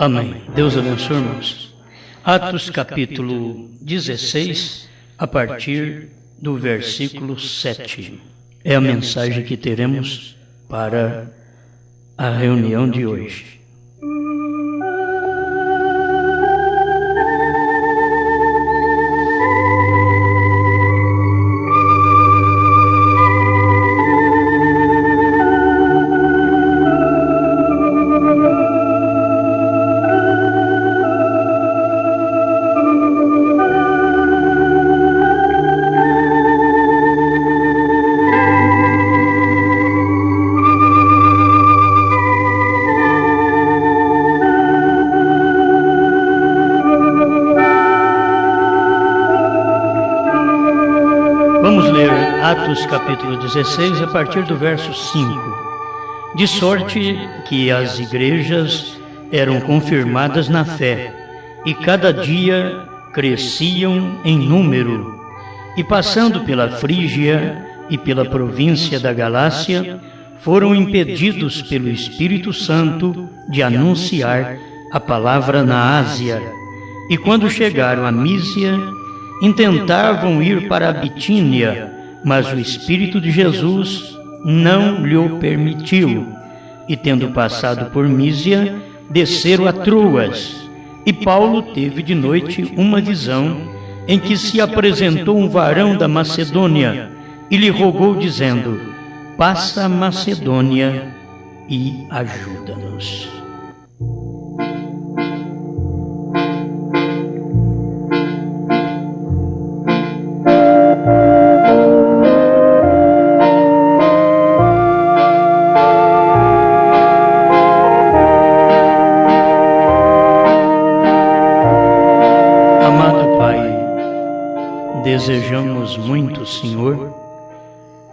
Amém. Deus abençoe, irmãos. Atos capítulo 16, a partir do versículo 7. É a mensagem que teremos para a reunião de hoje. Vamos ler Atos capítulo 16, a partir do verso 5. De sorte que as igrejas eram confirmadas na fé, e cada dia cresciam em número. E passando pela Frígia e pela província da Galácia, foram impedidos pelo Espírito Santo de anunciar a palavra na Ásia. E quando chegaram a Mísia, intentavam ir para a Bitínia, mas o Espírito de Jesus não lhe permitiu. E tendo passado por Mísia, desceram a Troas. E Paulo teve de noite uma visão, em que se apresentou um varão da Macedônia, e lhe rogou, dizendo: passa a Macedônia e ajuda-nos. Desejamos muito, Senhor,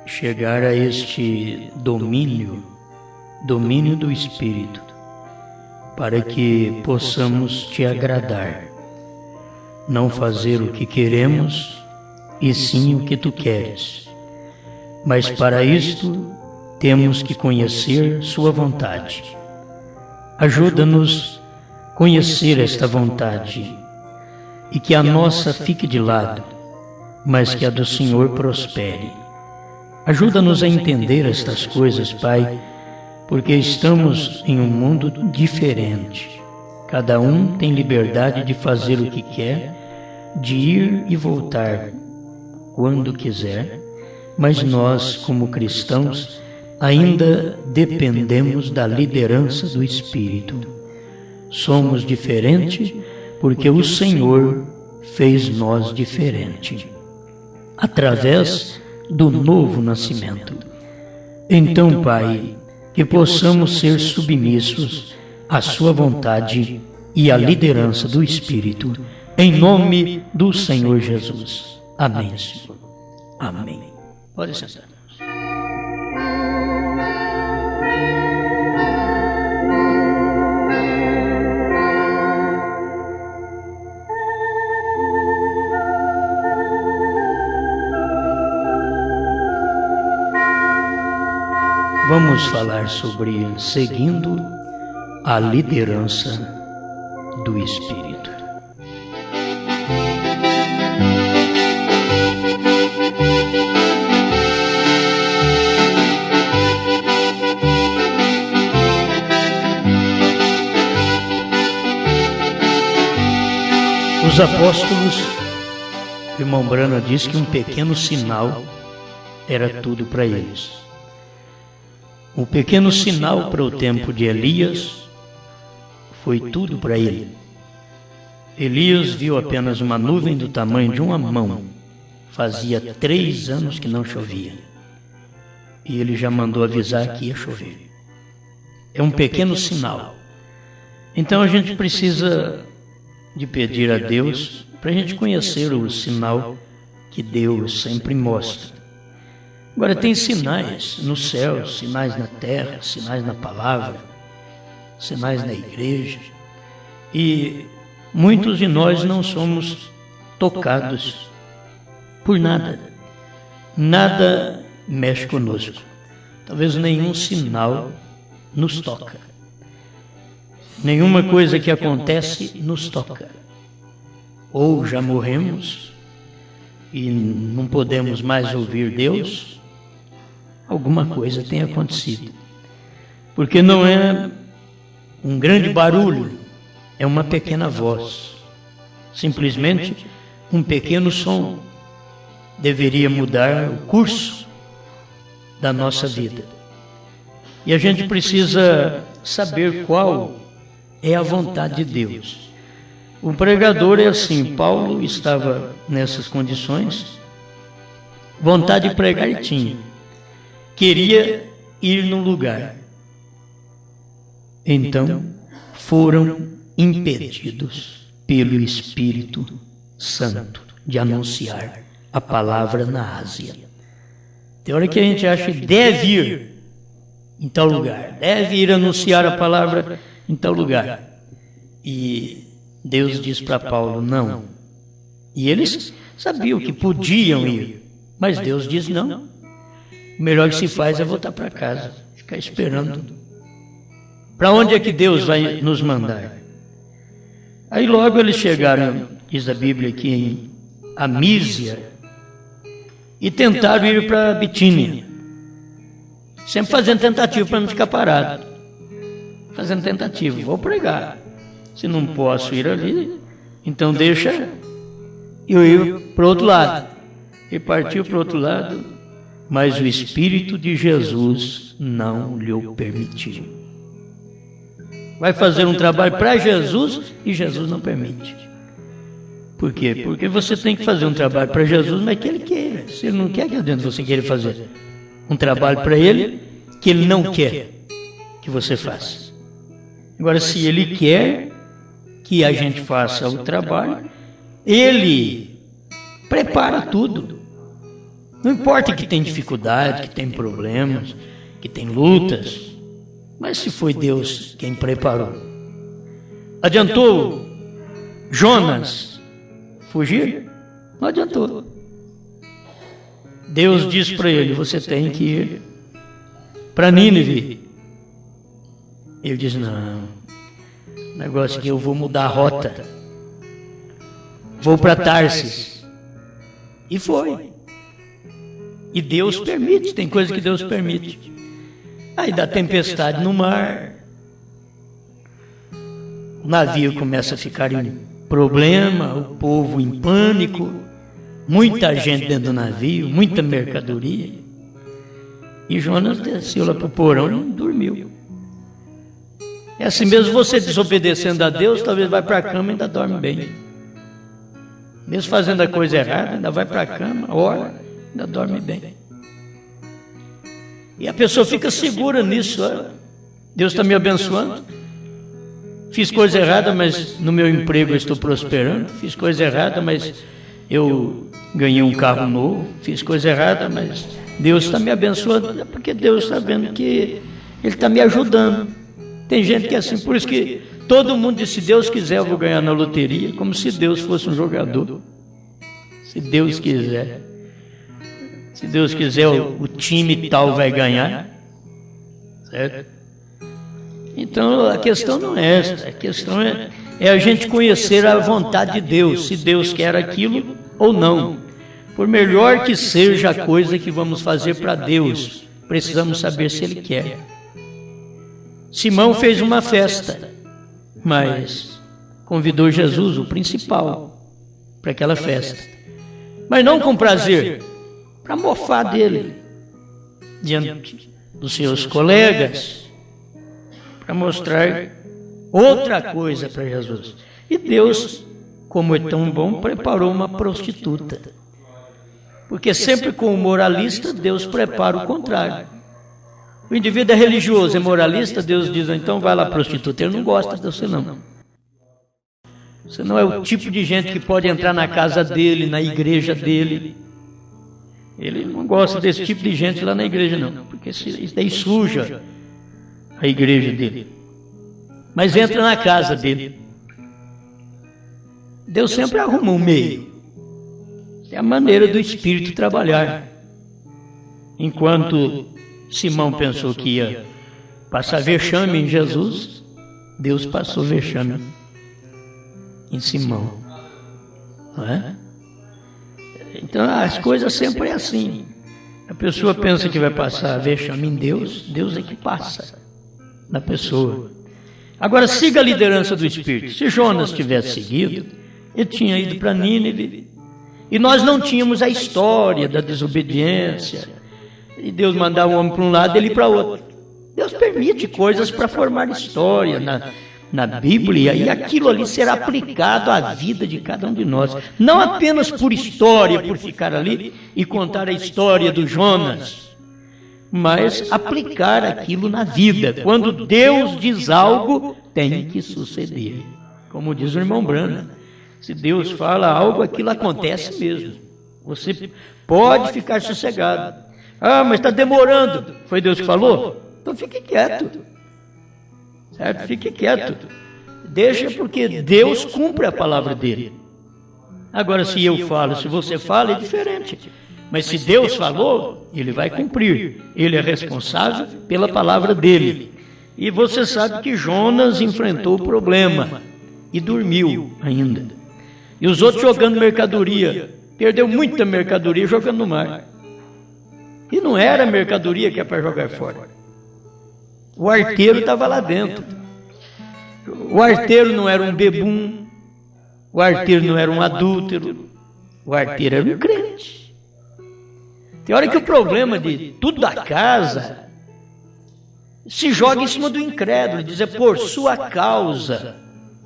chegar a este domínio do Espírito, para que possamos Te agradar, não fazer o que queremos, e sim o que Tu queres. Mas para isto temos que conhecer Sua vontade. Ajuda-nos a conhecer esta vontade, e que a nossa fique de lado, mas que a do Senhor prospere. Ajuda-nos a entender estas coisas, Pai, porque estamos em um mundo diferente. Cada um tem liberdade de fazer o que quer, de ir e voltar quando quiser, mas nós, como cristãos, ainda dependemos da liderança do Espírito. Somos diferentes porque o Senhor fez nós diferentes, através do novo nascimento. Então, Pai, que possamos ser submissos à Sua vontade e à liderança do Espírito, em nome do Senhor Jesus. Amém, Senhor. Amém. Pode sentar. Vamos falar sobre seguindo a liderança do Espírito. Os apóstolos, o irmão Brana diz que um pequeno sinal era tudo para eles. Um pequeno sinal para o tempo de Elias foi tudo para ele. Elias viu apenas uma nuvem do tamanho de uma mão. Fazia 3 anos que não chovia. E ele já mandou avisar que ia chover. É um pequeno sinal. Então a gente precisa de pedir a Deus para a gente conhecer o sinal que Deus sempre mostra. Agora, tem sinais no céu, sinais na terra, sinais na palavra, sinais na igreja. E muitos de nós não somos tocados por nada. Nada mexe conosco. Talvez nenhum sinal nos toca. nenhuma coisa que acontece nos toca. Ou já morremos e não podemos mais ouvir Deus, alguma coisa tem acontecido. Porque não é um grande barulho, é uma pequena voz. Simplesmente um pequeno som deveria mudar o curso da nossa vida. E a gente precisa saber qual é a vontade de Deus. O pregador é assim, Paulo estava nessas condições, vontade de pregar e tinha. Queria ir no lugar. Então foram impedidos pelo Espírito Santo de anunciar a palavra na Ásia. Tem hora que a gente acha que deve ir em tal lugar, deve ir anunciar a palavra em tal lugar. E Deus diz para Paulo, não. E eles sabiam que podiam ir, mas Deus diz não. O melhor que se faz é voltar para casa, ficar esperando. Para onde é que Deus vai nos mandar? Aí logo eles chegaram, diz a Bíblia aqui, em Amísia, e tentaram ir para Bitínia. Sempre fazendo tentativa para não ficar parado. Fazendo tentativa, vou pregar. Se não posso ir ali, então deixa eu ir para o outro lado. E partiu para o outro lado, mas o Espírito de Jesus não lhe permitiu. Vai fazer um trabalho para Jesus e Jesus não permite. Por quê? Porque você tem que fazer um trabalho para Jesus, mas que Ele queira. Se Ele não quer, que adianta você querer fazer um trabalho para Ele que Ele não quer que você faça. Agora, se Ele quer que a gente faça o trabalho, Ele prepara tudo. Não importa que tem dificuldade, que tem problemas, que tem lutas, mas se foi Deus quem preparou. Adiantou Jonas fugir? Não adiantou. Deus diz para ele, você tem que ir para Nínive. Ele diz, não, o negócio é que eu vou mudar a rota. Vou para Tarsis. E foi. E Deus permite, tem coisa que Deus permite. Aí dá tempestade no mar. O navio começa a ficar em problema, o povo em pânico, muita gente dentro do navio, muita mercadoria. E Jonas desceu lá para o porão e dormiu. É assim mesmo, você desobedecendo a Deus, talvez vai para a cama e ainda dorme bem. Mesmo fazendo a coisa errada, ainda vai para a cama, ora, ainda dorme bem. E a pessoa fica segura nisso. Deus está me abençoando. Fiz coisa errada, mas no meu emprego eu estou prosperando. Fiz coisa errada, mas eu ganhei um carro novo. Fiz coisa errada, mas Deus está me abençoando. É porque Deus está vendo que Ele está me ajudando. Tem gente que é assim, por isso que todo mundo diz, se Deus quiser eu vou ganhar na loteria, como se Deus fosse um jogador. Se Deus quiser. Se Deus quiser, o time tal vai ganhar. Certo? Então, a questão não é essa. A questão é a gente conhecer a vontade de Deus, se Deus quer aquilo ou não. Por melhor que seja a coisa que vamos fazer para Deus, precisamos saber se Ele quer. Simão fez uma festa, mas convidou Jesus, o principal, para aquela festa. Mas não com prazer, para mofar dele, diante dos seus colegas, para mostrar outra coisa para Jesus. E Deus, como é tão bom, preparou uma prostituta. Porque sempre com o moralista, Deus prepara o contrário. O indivíduo é religioso, é moralista, Deus diz, então vai lá prostituta. Ele não gosta de você não. Você não é o tipo de gente que pode entrar na casa dele, na igreja dele. Ele não gosta desse tipo de gente lá na igreja não, porque isso daí suja a igreja dele. Mas entra na casa dele. Deus sempre arruma um meio. É a maneira do Espírito trabalhar. Enquanto Simão pensou que ia passar vexame em Jesus, Deus passou vexame em Simão. Não é? Então as coisas sempre é assim. A pessoa pensa que vai passar vexame em Deus, Deus é que passa na pessoa. Agora siga a liderança do Espírito. Se Jonas tivesse seguido, ele tinha ido para Nínive, e nós não tínhamos a história da desobediência, e Deus mandava um homem para um lado e ele para outro. Deus permite coisas para formar história na Bíblia, e aquilo ali será aplicado à vida de cada um de nós. Não apenas por história, por ficar ali e contar a história do Jonas, mas aplicar aquilo na vida. Quando Deus diz algo, tem que suceder. Como diz o irmão Branham, se Deus fala algo, aquilo acontece mesmo. Você pode ficar sossegado. Ah, mas está demorando. Foi Deus que falou? Então fique quieto. Certo? Fique quieto. Deixa, porque Deus cumpre a palavra dele. Agora, se eu falo, se você fala, é diferente. Mas se Deus falou, ele vai cumprir. Ele é responsável pela palavra dele. E você sabe que Jonas enfrentou o problema e dormiu ainda. E os outros jogando mercadoria. Perdeu muita mercadoria jogando no mar. E não era mercadoria que é para jogar fora. O arteiro estava lá dentro. O arteiro não era um bebum. O arteiro não era um adúltero. O arteiro era um crente. Tem hora que o problema de tudo da casa se joga em cima do incrédulo, dizer por sua causa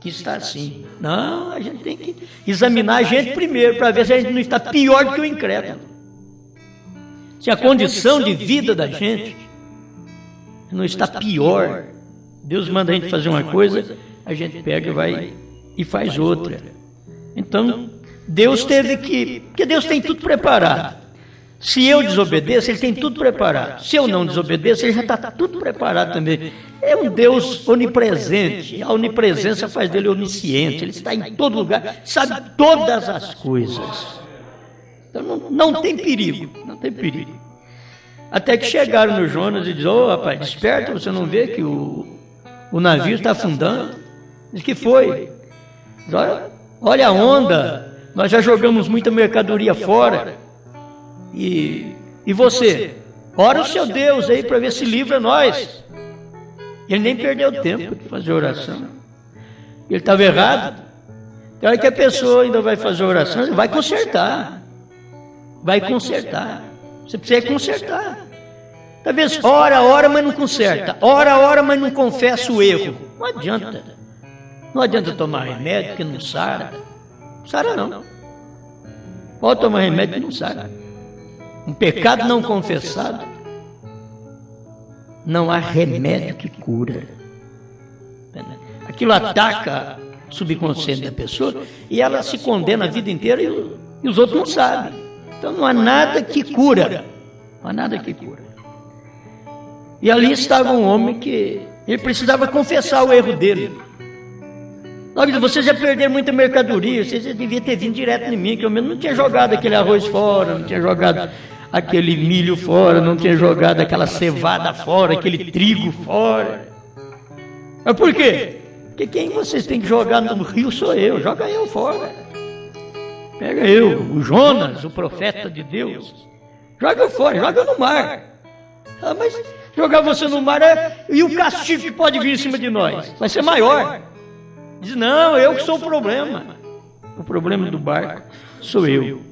que está assim. Não, a gente tem que examinar a gente primeiro para ver se a gente não está pior do que o incrédulo. Se a condição de vida da gente não está pior, Deus manda a gente fazer uma coisa, a gente pega e vai e faz outra. Então, Deus teve que... Porque Deus tem tudo preparado. Se eu desobedeço, Ele tem tudo preparado. Se eu não desobedeço, Ele já está tudo preparado também. É um Deus onipresente. A onipresença faz dele onisciente. Ele está em todo lugar, sabe todas as coisas. Então não tem perigo, não tem perigo. Até que chegaram no Jonas e disseram: ô rapaz, desperta, você não vê que o navio está afundando? Diz que foi. Olha a onda, nós já jogamos muita mercadoria fora. E você? Ora o seu Deus aí para ver se livra nós. Ele nem perdeu tempo de fazer oração. Ele estava errado. Então é que a pessoa ainda vai fazer oração, vai consertar. Vai consertar. Você precisa consertar. Talvez ora, mas não conserta. Ora, mas não confessa o erro. Não adianta. Não adianta tomar remédio que não sara. Sara não. Pode tomar remédio que não sara. Um pecado não confessado, não há remédio que cura. Aquilo ataca o subconsciente da pessoa e ela se condena a vida inteira e os outros não sabem. Então não há nada que cura. Não há nada que cura. E ali estava um homem que ele precisava confessar o erro dele. Olha, você já perdeu muita mercadoria, você já devia ter vindo direto em mim, que eu mesmo não tinha jogado aquele arroz fora, não tinha jogado aquele milho fora, não tinha jogado aquela cevada fora, aquele trigo fora. Mas por quê? Porque quem vocês têm que jogar no rio sou eu, joga eu fora. Pega eu, o Jonas, o profeta de Deus, joga eu fora, joga no mar. Ah, mas jogar você no mar e o castigo que pode vir em cima de nós vai ser maior. Diz, não, eu que sou o problema. O problema do barco sou eu.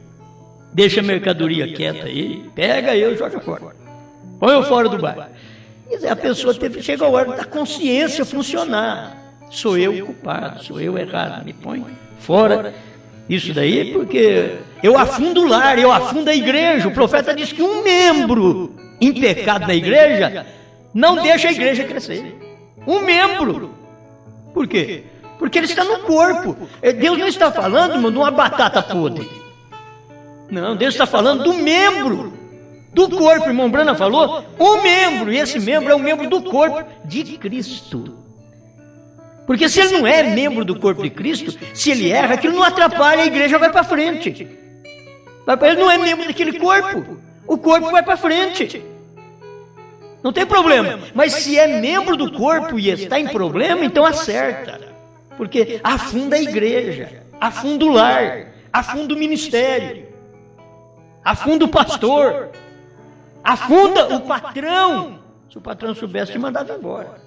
Deixa a mercadoria quieta aí, pega eu e joga fora. Põe eu fora do barco. A pessoa chega a hora da consciência funcionar. Sou eu o culpado, sou eu errado, me põe fora. Isso daí porque eu afundo o lar, eu afundo a igreja. O profeta diz que um membro em pecado na igreja não deixa a igreja crescer. Um membro. Por quê? Porque ele está no corpo. Deus não está falando, irmão, de uma batata podre. Não, Deus está falando do membro do corpo. O irmão Branham falou, um membro. E esse membro é um membro do corpo de Cristo. Porque se ele não é membro do corpo de Cristo, se ele erra, aquilo não atrapalha, a igreja vai para frente. Ele não é membro daquele corpo. O corpo vai para frente. Não tem problema. Mas se é membro do corpo e está em problema, então acerta. Porque afunda a igreja, afunda o lar, afunda o ministério, afunda o pastor, afunda o patrão. Se o patrão soubesse, te mandava embora.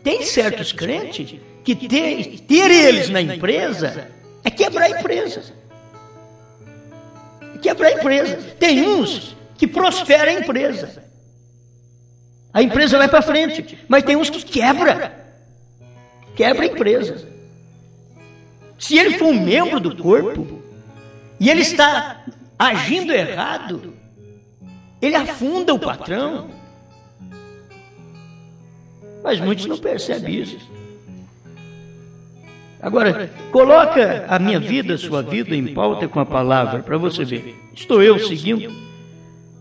Tem certos crentes que ter eles na empresa é quebrar a empresa. Quebrar a empresa. Tem uns que prosperam a empresa. A empresa vai para frente. Mas tem uns que quebra a empresa. Se ele for um membro do corpo e ele está agindo errado, ele afunda o patrão. Mas muitos não percebem isso. Agora, coloca a minha vida, a sua vida em pauta com a palavra, para você ver. Estou eu seguindo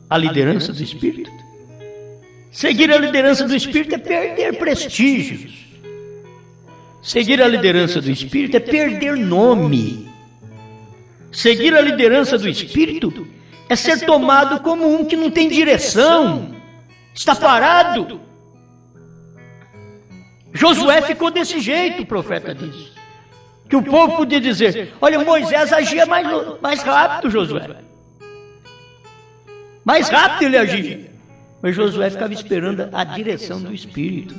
a liderança do Espírito? Seguir a liderança do Espírito é perder prestígios. Seguir a liderança do Espírito é perder nome. Seguir a liderança do Espírito é ser tomado como um que não tem direção, está parado. Josué ficou desse jeito, o profeta disse. Que o povo podia dizer, olha, Moisés agia mais rápido, Josué. Mais rápido ele agia. Mas Josué ficava esperando a direção do Espírito.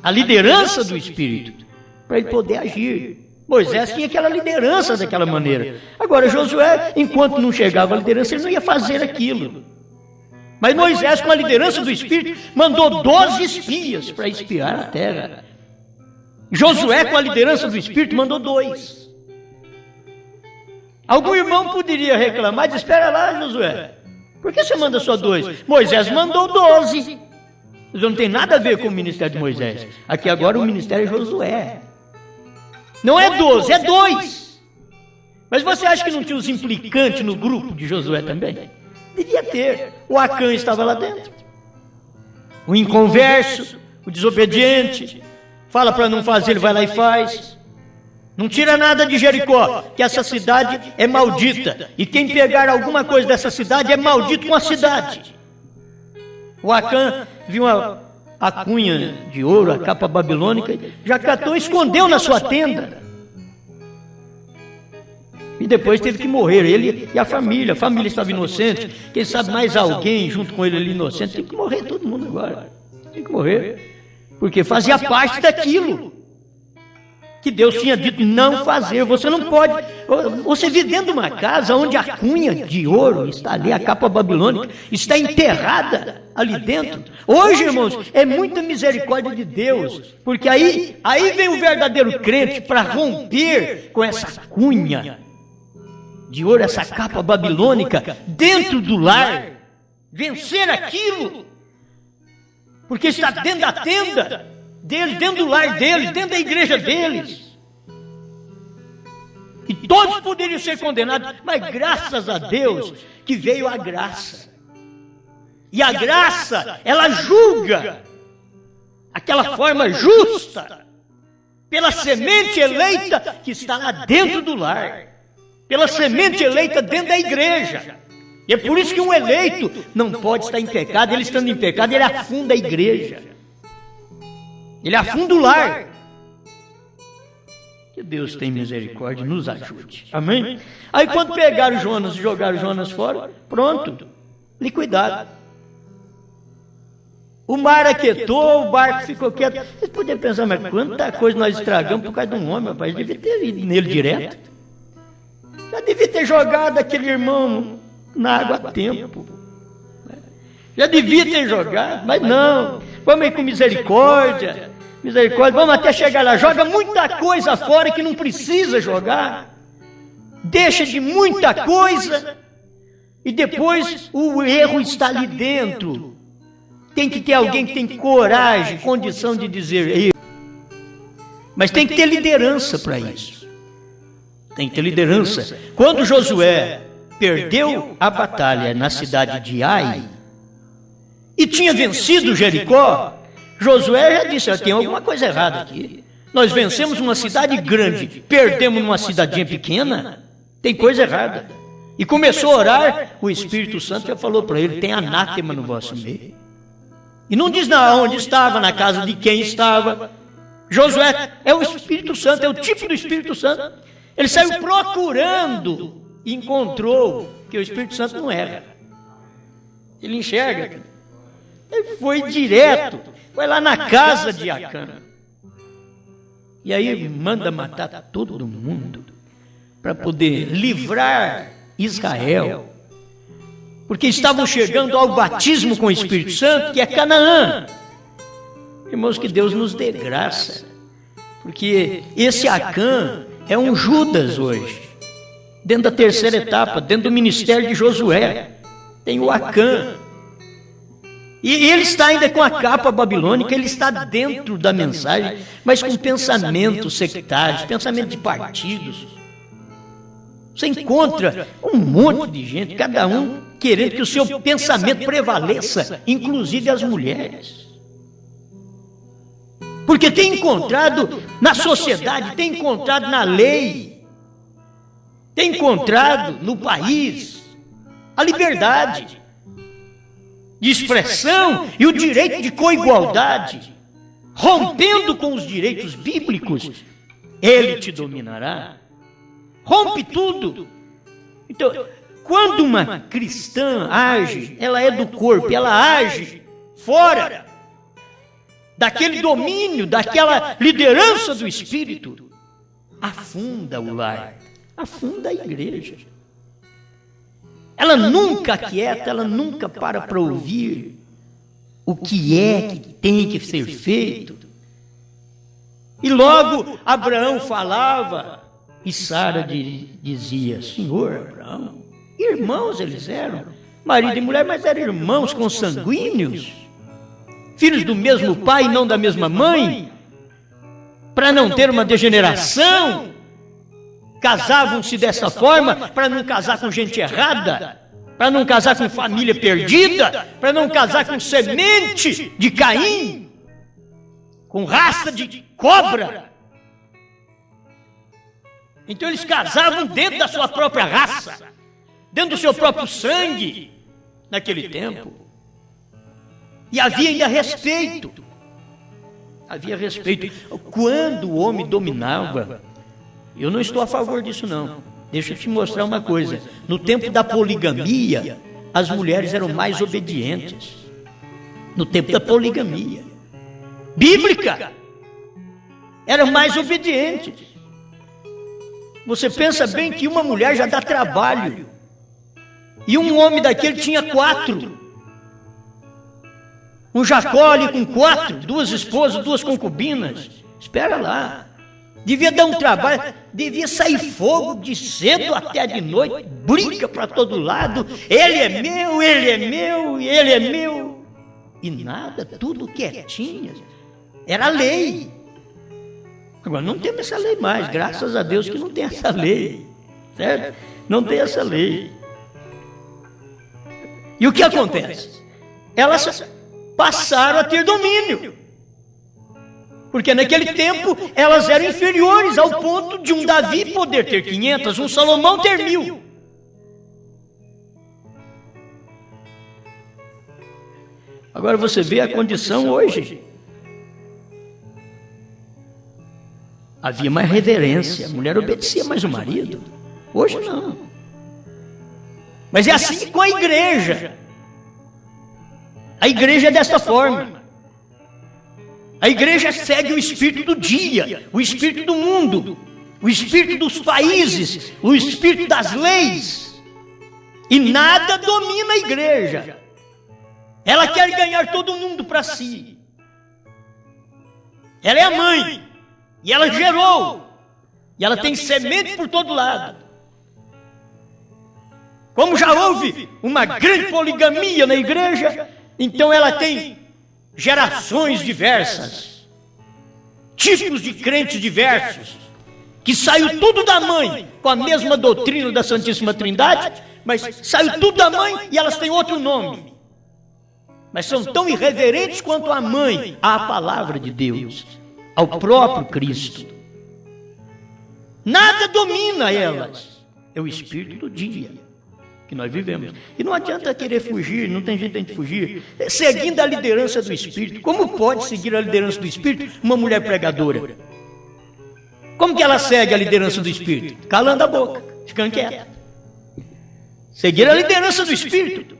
A liderança do Espírito. Para ele poder agir. Moisés tinha aquela liderança daquela maneira. Agora Josué, enquanto não chegava a liderança, ele não ia fazer aquilo. Mas Moisés, com a liderança do Espírito, mandou 12 espias para espiar a terra. Josué, com a liderança do Espírito, mandou 2. Algum irmão poderia reclamar, diz, espera lá, Josué, por que você manda só 2? Moisés mandou 12. Isso não tem nada a ver com o ministério de Moisés. Aqui agora o ministério é Josué. Não é 12, é 2. Mas você acha que não tinha os implicantes no grupo de Josué também? Devia ter. O Acã estava lá dentro. O inconverso, o desobediente, fala para não fazer, ele vai lá e faz. Não tira nada de Jericó, que essa cidade é maldita. E quem pegar alguma coisa dessa cidade é maldito com a cidade. O Acã viu a cunha de ouro, a capa babilônica, já catou e escondeu na sua tenda. E depois teve que morrer, ele e a família. A família estava inocente. Quem sabe mais alguém junto com ele ali inocente. Tem que morrer todo mundo agora. Tem que morrer. Porque fazia parte daquilo que Deus tinha dito não fazer. Você não pode. Você vive dentro de uma casa onde a cunha de ouro está ali, a capa babilônica, está enterrada ali dentro. Hoje, irmãos, é muita misericórdia de Deus. Porque aí vem o verdadeiro crente para romper com essa cunha de ouro, essa capa babilônica, dentro do lar, vencer aquilo, porque está dentro da tenda deles, dentro do lar deles, dentro da igreja deles, e todos poderiam ser condenados, mas graças a Deus que veio a graça, e a graça, ela julga, aquela forma justa, pela semente eleita que está lá dentro do lar, pela semente eleita dentro da igreja. E é por isso que um eleito não pode estar em pecado. Ele estando em pecado, ele afunda a igreja. Ele afunda o lar. Que Deus tenha misericórdia e nos ajude. Amém? Aí quando pegaram Jonas e jogaram Jonas fora, pronto, liquidado. O mar aquietou, o barco ficou quieto. Vocês podem pensar, mas quanta coisa nós estragamos por causa de um homem, rapaz. Devia ter ido nele direto. Já devia ter jogado aquele irmão na água a tempo. Já devia ter jogado, mas não. Vamos aí com misericórdia. Misericórdia, vamos até chegar lá. Joga muita coisa fora que não precisa jogar. Deixa de muita coisa. E depois o erro está ali dentro. Tem que ter alguém que tem coragem, condição de dizer. Mas tem que ter liderança para isso. Tem que ter liderança. Quando Josué perdeu a batalha na cidade de Ai e tinha vencido Jericó, Josué já disse, tem alguma coisa errada aqui. Nós vencemos uma cidade grande, perdemos uma cidadinha pequena, tem coisa errada. E começou a orar, o Espírito Santo já falou para ele, tem anátema no vosso meio. E não diz não, onde estava, na casa de quem estava. Josué é o Espírito Santo, é o tipo do Espírito Santo. Ele saiu procurando e encontrou que o Espírito Santo não erra. Ele enxerga. Ele foi direto, foi lá na casa de Acã. E aí manda matar todo mundo para poder livrar Israel. Porque estavam chegando ao batismo com o Espírito Santo, que é Canaã. Irmãos, que Deus nos dê graça. Porque esse Acã é um Judas hoje. Dentro da terceira etapa, dentro do ministério de Josué. Tem o Acã. E ele está ainda com a capa babilônica, ele está dentro da mensagem, mas com pensamentos sectários, pensamento de partidos. Você encontra um monte de gente, cada um querendo que o seu pensamento prevaleça, inclusive as mulheres. Porque tem encontrado na sociedade, tem encontrado na lei, tem encontrado no país a liberdade de expressão e o direito de coigualdade, rompendo com os direitos bíblicos, ele te dominará. Rompe tudo. Então, quando uma cristã age, ela é do corpo, ela age fora daquele domínio, daquela liderança do Espírito, afunda o lar, afunda a igreja. Ela nunca aquieta, ela nunca para ouvir o que é que tem que ser feito. E logo Abraão falava, e Sara dizia, Senhor Abraão, irmãos eles eram, marido e mulher, mas eram irmãos consanguíneos, filhos do mesmo pai e não da mesma mãe, para não ter uma degeneração. Casavam-se dessa forma para não casar com gente errada, para não casar com família perdida, para não casar com semente de Caim, com raça de cobra. Então eles casavam dentro da sua própria raça, dentro do seu próprio sangue, naquele tempo. E havia ainda respeito. Havia respeito. Quando o homem dominava, eu não estou a favor disso não. Deixa eu te mostrar uma coisa. No tempo da poligamia, as mulheres eram mais obedientes. No tempo da poligamia bíblica, eram mais obedientes. Você pensa bem que uma mulher já dá trabalho. E um homem daquele tinha 4. Um Jacó ali com 4, 2 esposas, 2 concubinas. Espera lá. Devia dar um trabalho, devia sair fogo de cedo até de noite, briga para todo lado, ele é meu, ele é meu, ele é meu. E nada, tudo quietinho. Era lei. Agora não temos essa lei mais, graças a Deus que não tem essa lei. Certo? Não tem essa lei. E o que acontece? Elas passaram a ter domínio. Porque naquele tempo elas eram inferiores ao ponto de um Davi poder ter 500, um Salomão ter 1000. Agora você vê a condição hoje. Havia mais reverência, a mulher obedecia mais o marido. Hoje não. Mas é assim com a igreja. A igreja é desta forma. A igreja segue o espírito do dia, o espírito do mundo, o espírito dos países, o espírito das leis. E nada domina a igreja. Ela quer ganhar todo mundo para si. Ela é a mãe. E ela gerou. E ela tem semente por todo lado. Como já houve uma grande poligamia na igreja, então ela tem gerações diversas, tipos de crentes diversos, que saiu tudo da mãe, com a mesma doutrina da Santíssima Trindade, mas saiu tudo da mãe e elas têm outro nome. Mas são tão irreverentes quanto a mãe, à palavra de Deus, ao próprio Cristo. Nada domina elas, é o espírito do dia. que nós vivemos. E não adianta querer fugir, não tem jeito de fugir. Seguindo a liderança do Espírito. Como pode seguir a liderança do Espírito uma mulher pregadora? Como que ela segue a liderança do Espírito? Calando a boca, ficando quieta. Seguir a liderança do Espírito.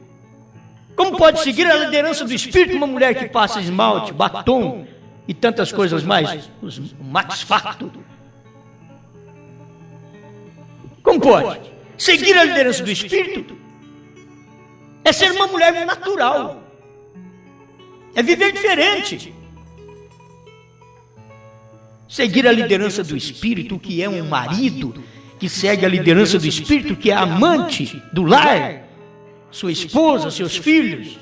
Como pode seguir a liderança do Espírito uma mulher que passa esmalte, batom e tantas coisas mais? O max facto. Como pode? Seguir a liderança do Espírito é ser uma mulher natural. É viver diferente. Seguir a liderança do Espírito, que é um marido que segue a liderança do Espírito, que é amante do lar, sua esposa, seus filhos,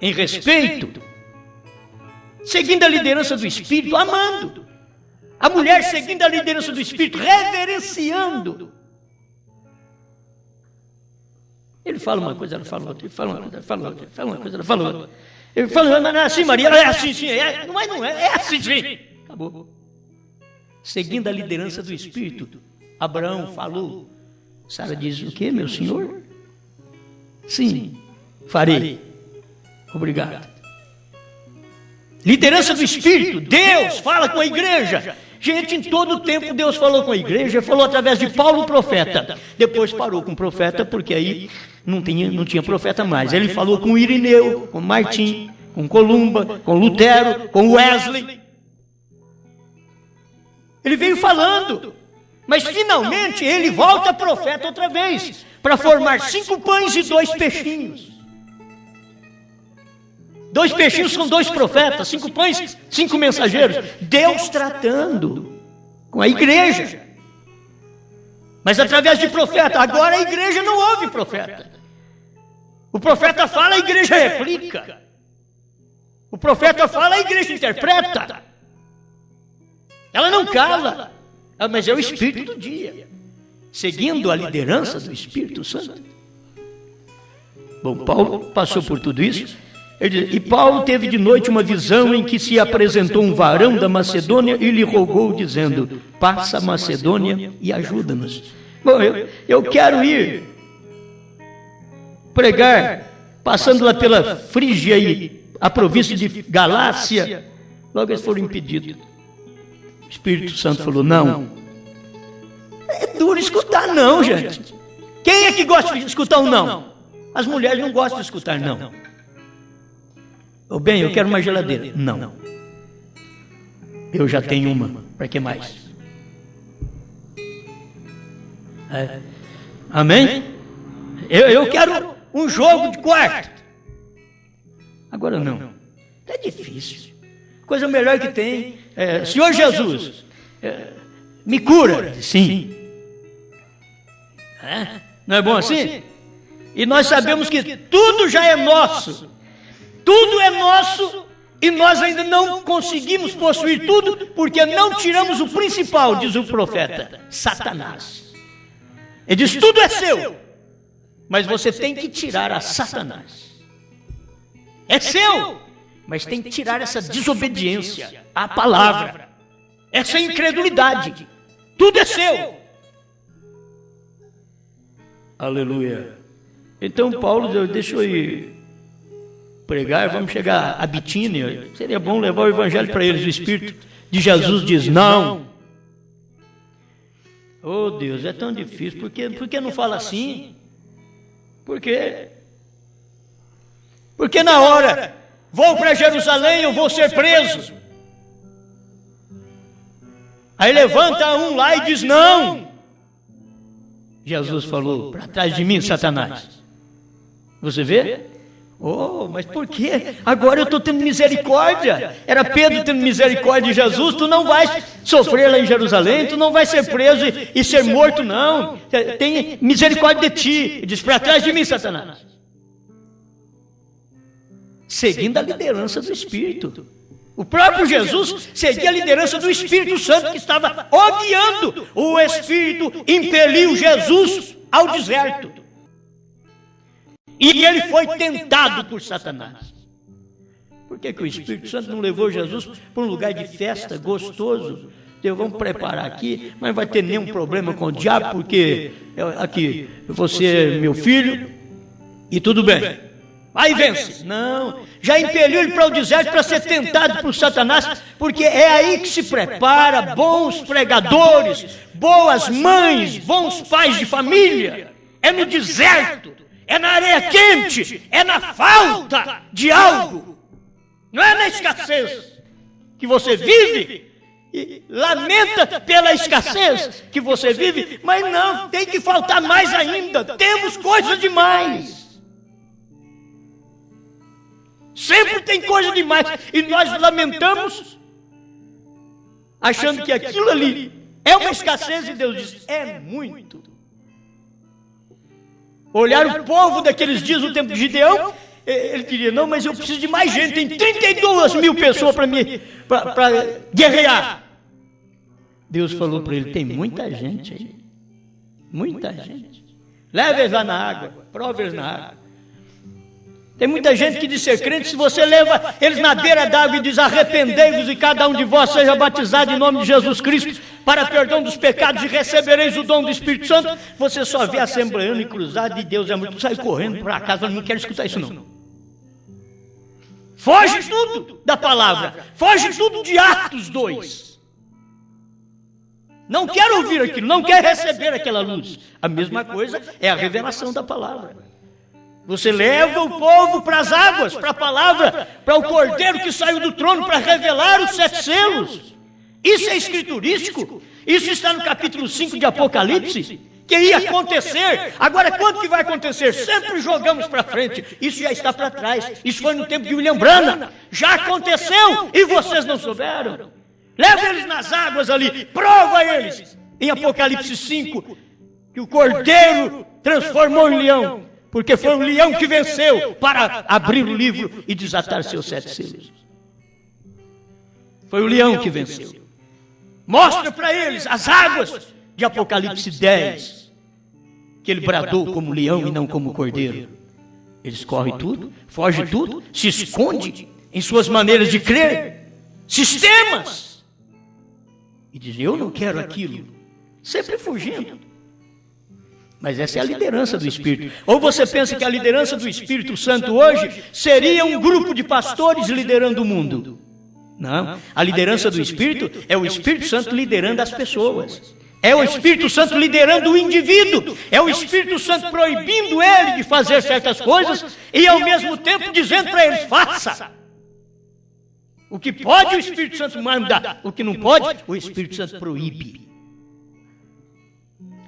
em respeito, seguindo a liderança do Espírito, amando. A mulher seguindo a liderança do Espírito, reverenciando. Ele fala uma coisa, ela fala outra. Ele fala uma coisa, ela fala outra. Ele fala uma coisa, ela fala outra. Ele fala, não é assim, Maria, é assim, sim. Mas não é assim, sim. Acabou. Seguindo a liderança do Espírito, Abraão falou. Sara diz, o quê, meu senhor? Sim, farei. Obrigado. Liderança do Espírito, Deus fala com a igreja. Gente, em todo o tempo Deus falou com a igreja, falou através de Paulo, o profeta. Depois parou com o profeta, porque aí não tinha profeta mais. Ele falou com Irineu, com Martim, com Columba, com Lutero, com Wesley. Ele veio falando, mas finalmente ele volta profeta outra vez, para formar 5 pães e 2 peixinhos. 2 peixinhos são 2 profetas, 5 pães, 5 mensageiros. Deus tratando com a igreja. Mas através de profeta. Agora a igreja não ouve profeta. O profeta fala, a igreja replica. O profeta fala, a igreja interpreta. Ela não cala. Mas é o Espírito do dia. Seguindo a liderança do Espírito Santo. Bom, Paulo passou por tudo isso. E Paulo teve de noite uma visão em que se apresentou um varão da Macedônia e lhe rogou, dizendo, passa a Macedônia e ajuda-nos. Bom, eu quero ir pregar, passando lá pela Frígia e a província de Galácia. Logo eles foram impedidos. O Espírito Santo falou, não. É duro escutar não, gente. Quem é que gosta de escutar um não? As mulheres não gostam de escutar não. Ou bem, eu quero uma geladeira. Não. Eu já tenho uma. Para que mais? Amém? Eu quero um jogo de quarto. Agora não. É difícil. Coisa melhor que tem. Senhor Jesus, me cura. Sim. Não é bom assim? E nós sabemos que tudo já é nosso. Tudo é nosso e nós ainda não conseguimos possuir tudo porque não tiramos o principal, diz o profeta, Satanás. Ele diz, tudo é seu, mas você tem que tirar a Satanás. É seu, mas tem que tirar essa desobediência à palavra, essa incredulidade. Tudo é seu. Aleluia. Então Paulo, deixa eu ir pregar, vamos chegar a Bitínia. Seria bom levar o evangelho para eles. O Espírito de Jesus diz não. Oh Deus, é tão difícil. Por que não fala assim? Por quê? Porque na hora vou para Jerusalém, eu vou ser preso. Aí levanta um lá e diz não. Jesus falou, para trás de mim, Satanás. Você vê? Oh, mas por quê? Agora eu estou tendo misericórdia. Era Pedro tendo misericórdia de Jesus. Tu não vais sofrer lá em Jerusalém, tu não vais ser preso e ser morto, não. Tem misericórdia de ti. Ele diz, para trás de mim, Satanás. Seguindo a liderança do Espírito. O próprio Jesus seguia a liderança do Espírito Santo que estava o guiando. O Espírito impeliu Jesus ao deserto. E ele foi tentado por Satanás. Por que o Espírito Santo não levou Jesus para um lugar de festa gostoso, Deus, vamos preparar aqui, mas não vai ter nenhum problema com o diabo, porque aqui, você é meu filho, e tudo bem. Aí vence. Não, já impeliu ele para o deserto para ser tentado por Satanás, porque é aí que se prepara bons pregadores, boas mães, bons pais de família. É no deserto, é na areia quente, é na falta de algo. Não é na escassez que você vive e lamenta pela escassez que você vive, mas não, tem que faltar mais ainda. Temos coisa demais. Sempre tem coisa demais. E nós lamentamos, achando que aquilo ali é uma escassez, e Deus diz, é muito. Olhar o povo daqueles dias, no tempo de Gideão, ele diria, não, mas eu preciso de mais gente, tem 32 mil pessoas para guerrear. Deus falou para ele, tem muita gente aí, muita gente. Leva eles lá na água, prova eles na água. Tem muita gente que diz ser crente, se você leva eles na beira d'água e diz, arrependei-vos e cada um de vós seja batizado em nome de Jesus Cristo para perdão dos pecados e recebereis o dom do Espírito Santo, você só vê assembleando e cruzado e Deus é muito, sai correndo para casa, não quero escutar isso não. Foge tudo da palavra, foge tudo de Atos 2. Não quero ouvir aquilo, não quero receber aquela luz. A mesma coisa é a revelação da palavra. Você leva o povo para as águas, para a palavra, para o cordeiro que saiu do trono para revelar os 7 selos. Isso é escriturístico. Isso está no capítulo 5 de Apocalipse, que ia acontecer. Agora, quando que vai acontecer? Sempre jogamos para frente. Isso já está para trás. Isso foi no tempo de William Branham. Já aconteceu e vocês não souberam. Leva eles nas águas ali, prova eles. Em Apocalipse 5, que o cordeiro transformou em leão. Porque foi o leão que venceu para abrir o livro e desatar seus 7 selos. Foi o leão que venceu. Mostra para eles as águas de Apocalipse 10, que ele bradou como leão e não como cordeiro. Eles correm tudo, fogem tudo, se esconde em suas maneiras de crer, sistemas. E dizem, eu não quero aquilo. Sempre fugindo. Mas essa é a liderança do Espírito. Ou você pensa que a liderança do Espírito Santo hoje seria um grupo de pastores liderando o mundo? Não. A liderança do Espírito é o Espírito Santo liderando as pessoas. É o Espírito Santo liderando o indivíduo. É o Espírito Santo proibindo ele de fazer certas coisas e ao mesmo tempo dizendo para ele, faça. O que pode o Espírito Santo manda, o que não pode, o Espírito Santo proíbe.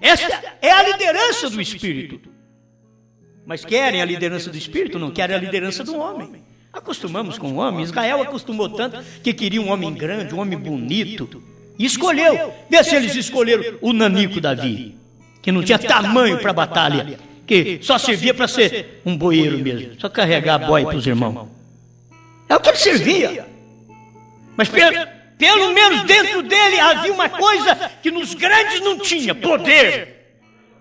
Essa é a liderança do Espírito. Mas querem a liderança do Espírito, não querem a liderança do homem. Acostumamos com o homem. Israel acostumou tanto que queria um homem grande, um homem bonito. E escolheu. Vê se eles escolheram o nanico Davi, que não tinha tamanho para a batalha, que só servia para ser um boieiro mesmo, só carregar boi para os irmãos. É o que ele servia. Mas pelo menos dentro dele havia uma coisa que nos grandes não tinha: poder,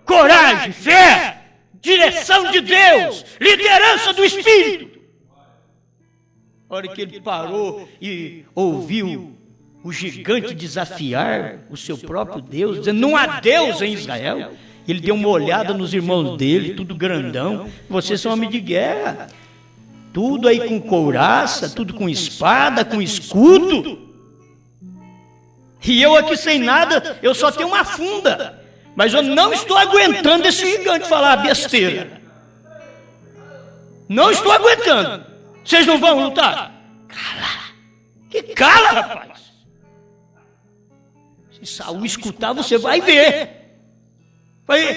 coragem, fé, direção de Deus, liderança do Espírito. A hora que ele parou e ouviu o gigante desafiar o seu próprio Deus, dizendo, não há Deus em Israel. Ele deu uma olhada nos irmãos dele, tudo grandão. Vocês são homens de guerra. Tudo aí com couraça, tudo com espada, com escudo. E eu aqui sem nada, eu só tenho uma funda. Mas eu não estou aguentando esse gigante falar besteira. Não estou aguentando. Vocês não vão lutar? Cala. Que cala, rapaz. Se Saul escutar, você vai ver.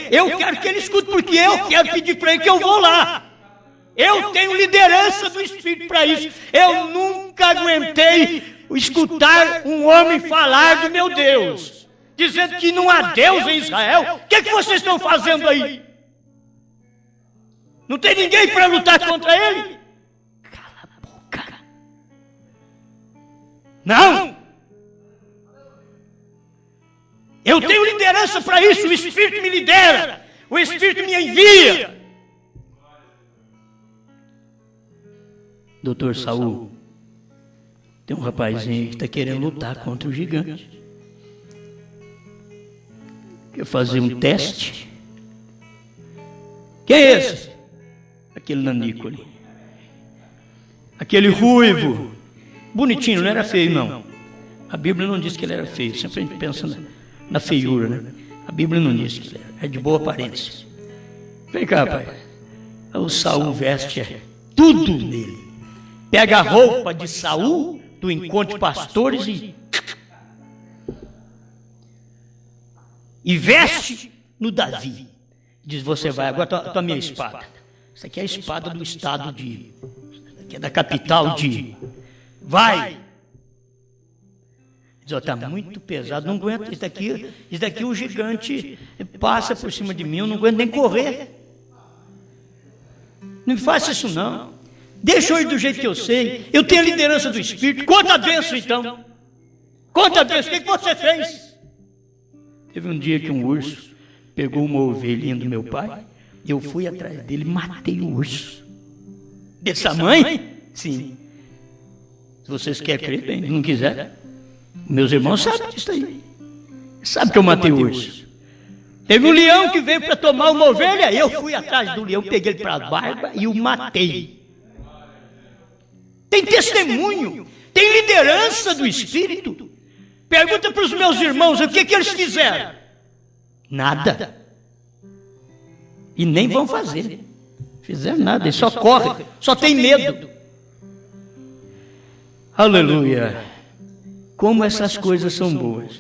Eu quero que ele escute, porque eu quero pedir para ele que eu vou lá. Eu tenho liderança do Espírito para isso. Eu nunca aguentei escutar um homem falar do meu Deus, dizendo que não há Deus em Israel. O que vocês estão fazendo aí? Não tem ninguém para lutar contra ele? Cala a boca. Não. Eu tenho liderança para isso. O Espírito me lidera. O Espírito me envia. Doutor Saul, tem um rapazinho que está querendo lutar contra o gigante. quer fazer um teste. Quem é esse? Aquele nanico ali. Aquele ruivo. Bonitinho, não era feio, não. A Bíblia não diz que ele era feio. Sempre a gente pensa na feiura, né? A Bíblia não diz que ele era. É de boa aparência. Vem cá, pai. O Saul veste tudo nele. Pega a roupa de Saul, do encontro de pastores e veste no Davi. Diz, você vai, agora tua minha espada. Isso aqui é a espada do estado de... que é da capital de... Vai! Diz, está muito pesado, não aguento. Isso daqui o gigante passa por cima de mim, eu não aguento nem correr. Não me faça isso não. Deixa eu ir do jeito que eu sei. Eu tenho a liderança do Espírito. Conta a bênção então. Conta a bênção. O que você fez? Teve um dia que um urso pegou uma ovelhinha do meu pai. Eu fui atrás dele e matei o urso. Desse tamanho? Sim. Se vocês querem crer, bem. Se não quiser, meus irmãos sabem disso aí. Sabe que eu matei o urso. Teve um leão que veio para tomar uma ovelha. Eu fui atrás do leão, peguei ele para a barba e o matei. Tem testemunho, tem liderança do Espírito. Pergunta para os meus irmãos o que eles fizeram. Nada. E nem vão fazer. Fizeram nada, eles só correm, só tem medo. Aleluia. Como essas coisas são boas.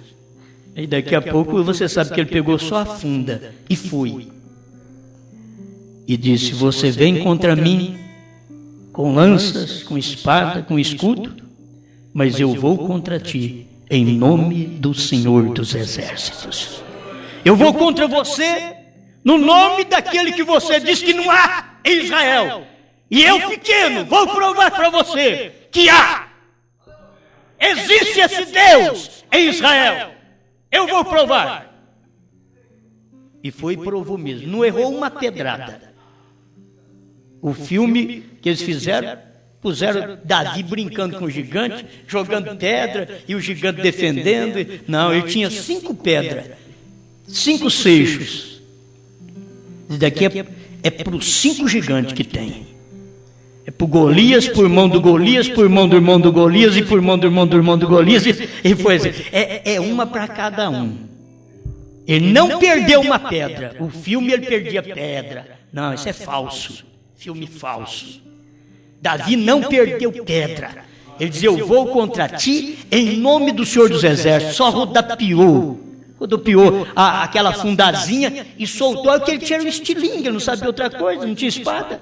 E daqui a pouco você sabe que ele pegou só a funda e foi. E disse, você vem contra mim com lanças, com espada, com escudo, mas eu vou contra ti em nome do Senhor dos Exércitos. Eu vou contra você no nome daquele que você diz que não há em Israel. E eu, pequeno, vou provar para você que há. Existe esse Deus em Israel. Eu vou provar. E foi e provou mesmo. Não errou uma pedrada. O filme que eles fizeram, puseram Davi brincando com o gigante, jogando pedra, e o gigante defendendo. Não, ele tinha 5 pedras, 5 seixos. Isso daqui é para os 5 gigantes que tem. É para o Golias, por irmão do Golias, por irmão do irmão do Golias, e por irmão do irmão do irmão do Golias, e foi assim. É uma para cada um. Ele não perdeu uma pedra. O filme ele perdia pedra. Não, isso é falso. Filme falso. Davi não perdeu pedra. Ele dizia, eu vou contra ti em nome do Senhor dos Exércitos. Só rodopiou aquela fundazinha e soltou, que ele tinha um estilingue, ele não sabia outra coisa, não tinha espada.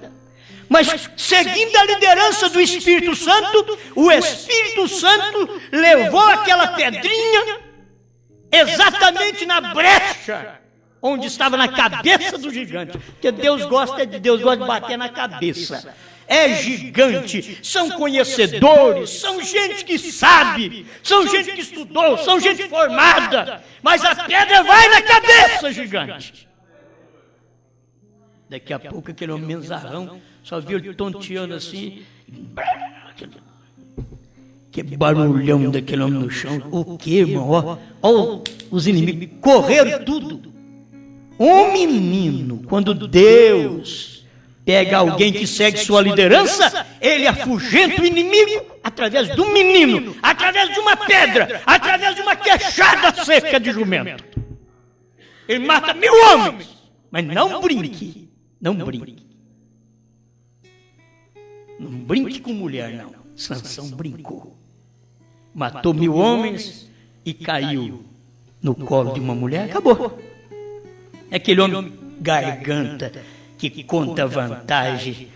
Mas seguindo a liderança do Espírito Santo, o Espírito Santo levou aquela pedrinha exatamente na brecha onde estava na cabeça do gigante. Porque Deus gosta de bater na cabeça. É gigante, são conhecedores, são gente que sabe, são gente que estudou, são gente formada, mas a pedra vai na cabeça, gigante. Daqui a pouco aquele homem menzarrão só viu ele tonteando assim, que barulhão daquele homem no chão. O que, irmão? Ó, os inimigos correram tudo. Um menino, quando Deus pega alguém que segue sua liderança, ele afugenta o inimigo através do menino, através de uma pedra, através de uma queixada seca de jumento. Ele mata 1000 homens, mas não brinque, não brinque. Não brinque com mulher, não. Sansão brincou. Matou 1000 homens e caiu no colo de uma mulher, acabou. É aquele homem garganta que conta vantagem,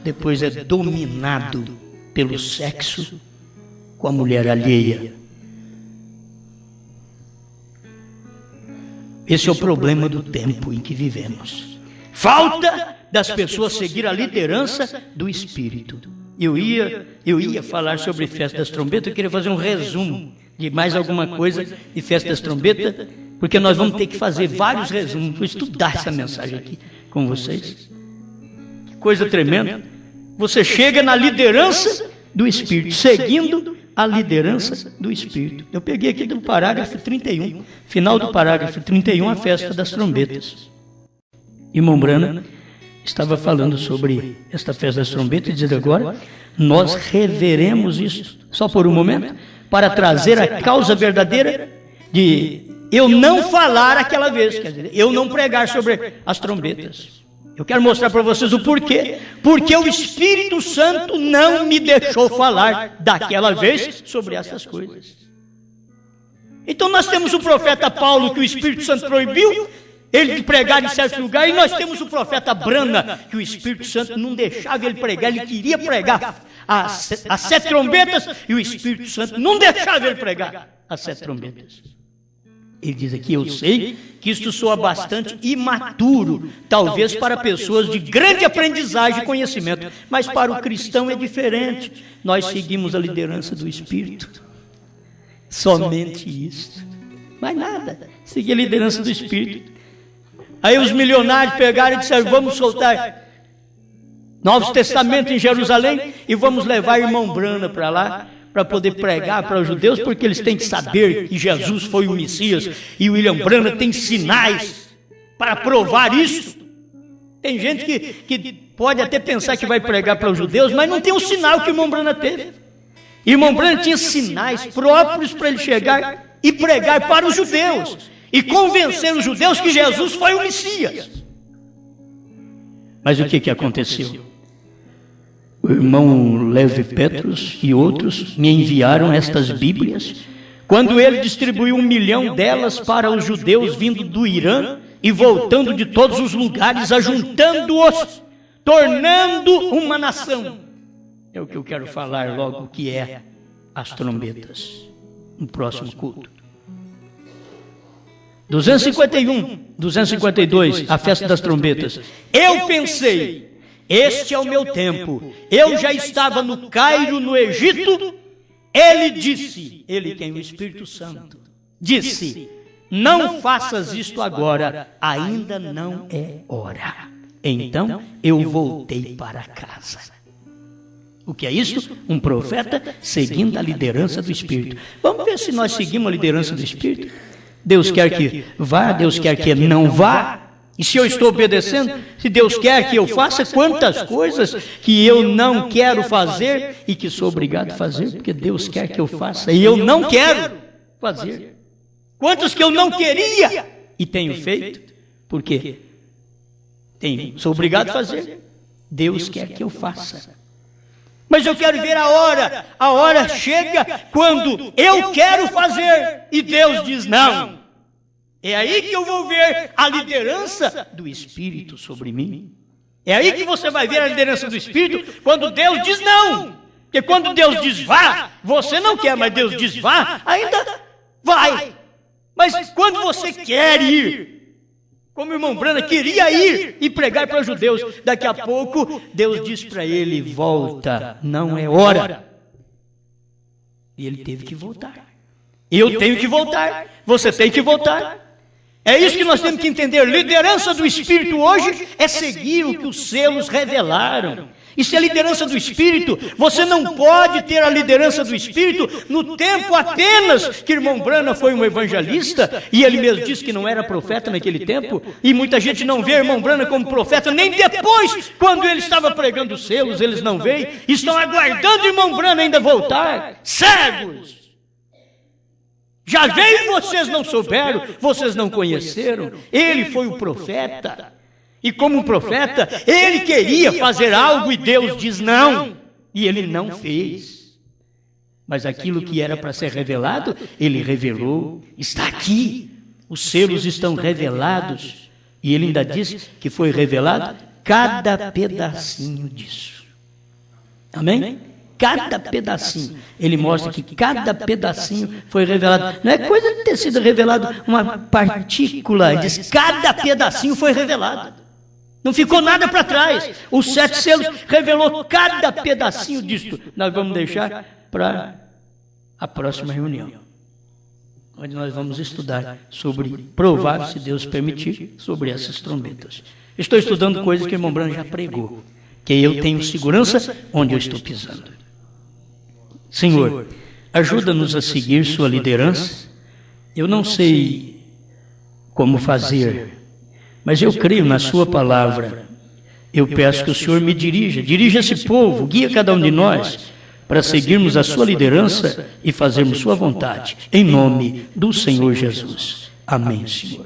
depois é dominado pelo sexo com a mulher alheia. Esse é o problema do tempo em que vivemos. Falta das pessoas seguir a liderança do Espírito. Eu ia falar sobre Festa das Trombetas, eu queria fazer um resumo de mais alguma coisa de Festa das Trombetas, porque nós vamos ter que fazer vários resumos, vou estudar essa mensagem aqui com vocês. Que coisa tremenda. Você chega na liderança do Espírito, seguindo a liderança do Espírito. Eu peguei aqui do parágrafo 31, final do parágrafo 31, a festa das trombetas. Irmão Branham estava falando sobre esta festa das trombetas e dizendo agora, nós reveremos isso, só por um momento, para trazer a causa verdadeira de eu não falar aquela vez, quer dizer, eu não pregar sobre as trombetas. Eu quero mostrar para vocês o porquê. Porque o Espírito Santo não me deixou falar daquela vez sobre essas coisas. Então nós temos o profeta Paulo, que o Espírito Santo proibiu ele de pregar em certo lugar, e nós temos o profeta Branham, que o Espírito Santo não deixava ele pregar, ele queria pregar as 7 trombetas, e o Espírito Santo não deixava ele pregar as 7 trombetas. Ele diz aqui, eu sei que isto soa bastante imaturo, talvez para pessoas de grande aprendizagem e conhecimento, mas para o cristão é diferente. Nós seguimos a liderança do Espírito. Somente isso. Mais nada. Seguir a liderança do Espírito. Aí os milionários pegaram e disseram, vamos soltar Novo Testamento em Jerusalém e vamos levar irmão Branham para lá, para poder pregar para os judeus, porque eles têm que saber que Jesus foi o Messias, e o William Branham tem sinais para provar isso. Tem gente que pode até pensar que vai pregar para os judeus, mas não tem o sinal que o irmão Branham teve. Irmão Branham tinha sinais próprios para ele chegar e pregar para os judeus, e convencer os judeus que Jesus foi o Messias. Mas o que aconteceu? O irmão Levi Petrus e outros me enviaram estas Bíblias, quando ele distribuiu 1 milhão delas para os judeus vindo do Irã e voltando de todos os lugares, ajuntando-os, tornando uma nação. É o que eu quero falar logo, que é as trombetas, no próximo culto. 251, 252, a festa das trombetas. Eu pensei, este é o meu tempo. Eu já estava no Cairo, no Egito. Ele disse, ele tem o Espírito Santo, disse, não faças isto agora, ainda não é hora. Então eu voltei para casa. O que é isso? Um profeta seguindo a liderança do Espírito. Vamos ver se nós seguimos a liderança do Espírito. Deus quer que vá, Deus quer que não vá. E se eu estou obedecendo, se Deus quer que eu faça, quantas coisas que eu não quero fazer e que sou obrigado a fazer, porque Deus quer que eu faça e eu não quero fazer. Quantas que eu não queria e tenho feito, porque sou obrigado a fazer. Deus quer que eu faça. Mas eu quero ver a hora chega quando eu quero fazer e Deus diz não. É aí que eu vou ver a liderança do Espírito sobre mim. É aí que você vai ver a liderança do Espírito quando Deus diz não. Porque quando Deus diz vá, você não quer, mas Deus diz vá, ainda vai. Mas quando você quer ir, como o irmão Branham queria ir e pregar para os judeus, daqui a pouco Deus diz para ele, volta, não é hora. E ele teve que voltar. Eu tenho que voltar, você tem que voltar. É isso que nós temos que entender. Liderança do Espírito hoje é seguir o que os selos revelaram. Isso é liderança do Espírito. Você não pode ter a liderança do Espírito no tempo apenas que irmão Branham foi um evangelista, e ele mesmo disse que não era profeta naquele tempo, e muita gente não vê irmão Branham como profeta, nem depois, quando ele estava pregando os selos, eles não veem, estão aguardando irmão Branham ainda voltar, cegos. Já veio e vocês não souberam, vocês não conheceram. Ele foi o profeta. E como profeta, ele queria fazer algo e Deus diz não. E ele não fez. Mas aquilo que era para ser revelado, ele revelou. Está aqui. Os selos estão revelados. E ele ainda diz que foi revelado cada pedacinho disso. Amém? Cada pedacinho. Ele mostra que cada pedacinho foi revelado. Não é coisa de ter sido revelado uma partícula. Ele diz cada pedacinho foi revelado. Não ficou nada para trás. Os 7 selos revelou cada pedacinho disto. Nós vamos deixar para a próxima reunião, onde nós vamos estudar sobre, provar, se Deus permitir, sobre essas trombetas. Estou estudando coisas que o irmão Branham já pregou, que eu tenho segurança onde eu estou pisando. Senhor, ajuda-nos a seguir sua liderança. Eu não sei como fazer, mas eu creio na sua palavra. Eu peço que o Senhor me dirija esse povo, guia cada um de nós, para seguirmos a sua liderança e fazermos sua vontade, em nome do Senhor Jesus. Amém, Senhor.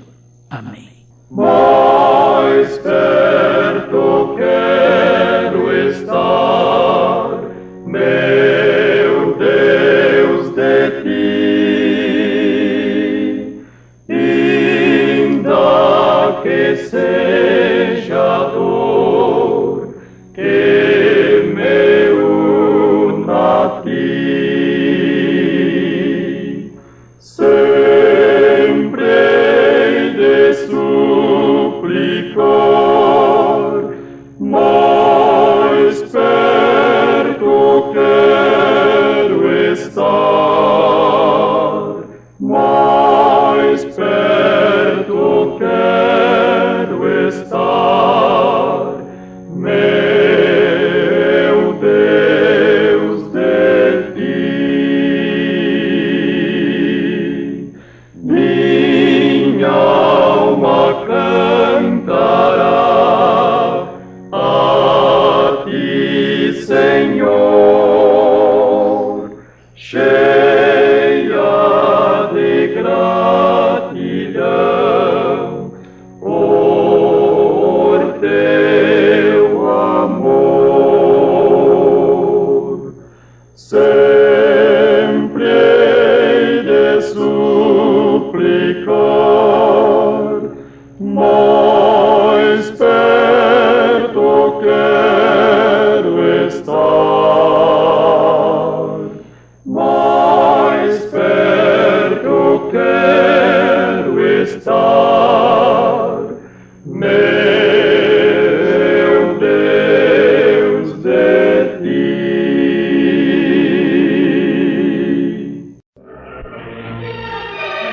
Amém. Mais perto quero estar, meu Deus, de ti, ainda que seja dor que me una a ti, sempre hei de suplicar, mais perto quero estar, mais perto quero estar, meu Deus, de ti. Minha alma cantará a ti, Senhor, cheia de gratidão por teu amor. Sempre hei de suplicar, mais perto quero estar, mais perto quero estar, meu Deus, de ti.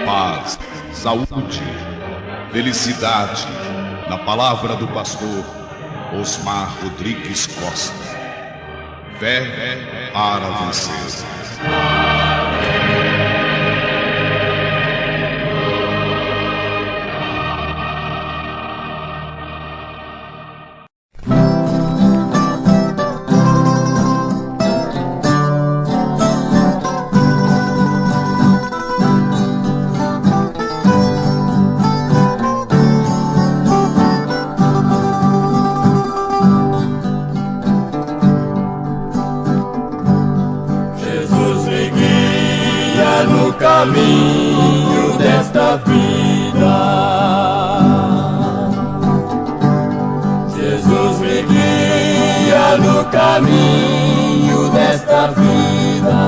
Paz, saúde, felicidade, na palavra do pastor Osmar Rodrigues Costa. Fé para vencer. No caminho desta vida, Jesus me guia no caminho desta vida.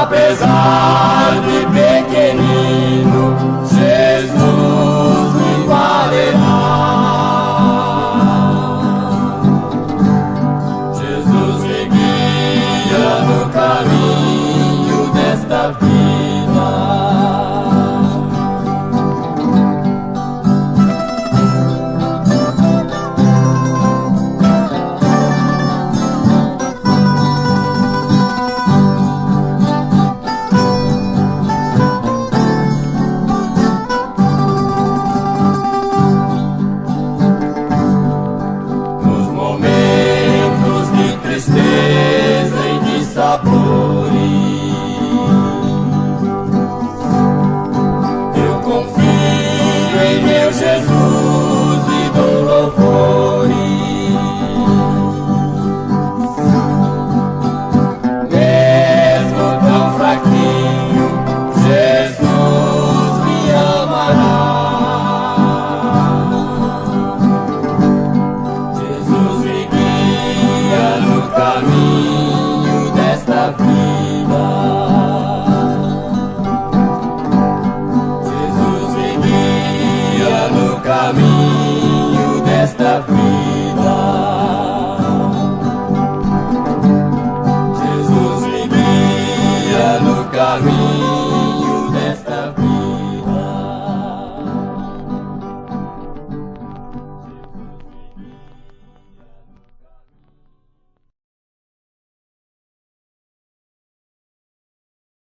Apesar de pequenino, Jesus me valerá. No caminho desta vida, nos momentos de tristeza e de sabores, eu confio em meu Jesus e dou louvores. Mesmo tão fraquinho, Jesus me amará. Jesus me guia no caminho desta vida. Jesus me guia no caminho desta vida.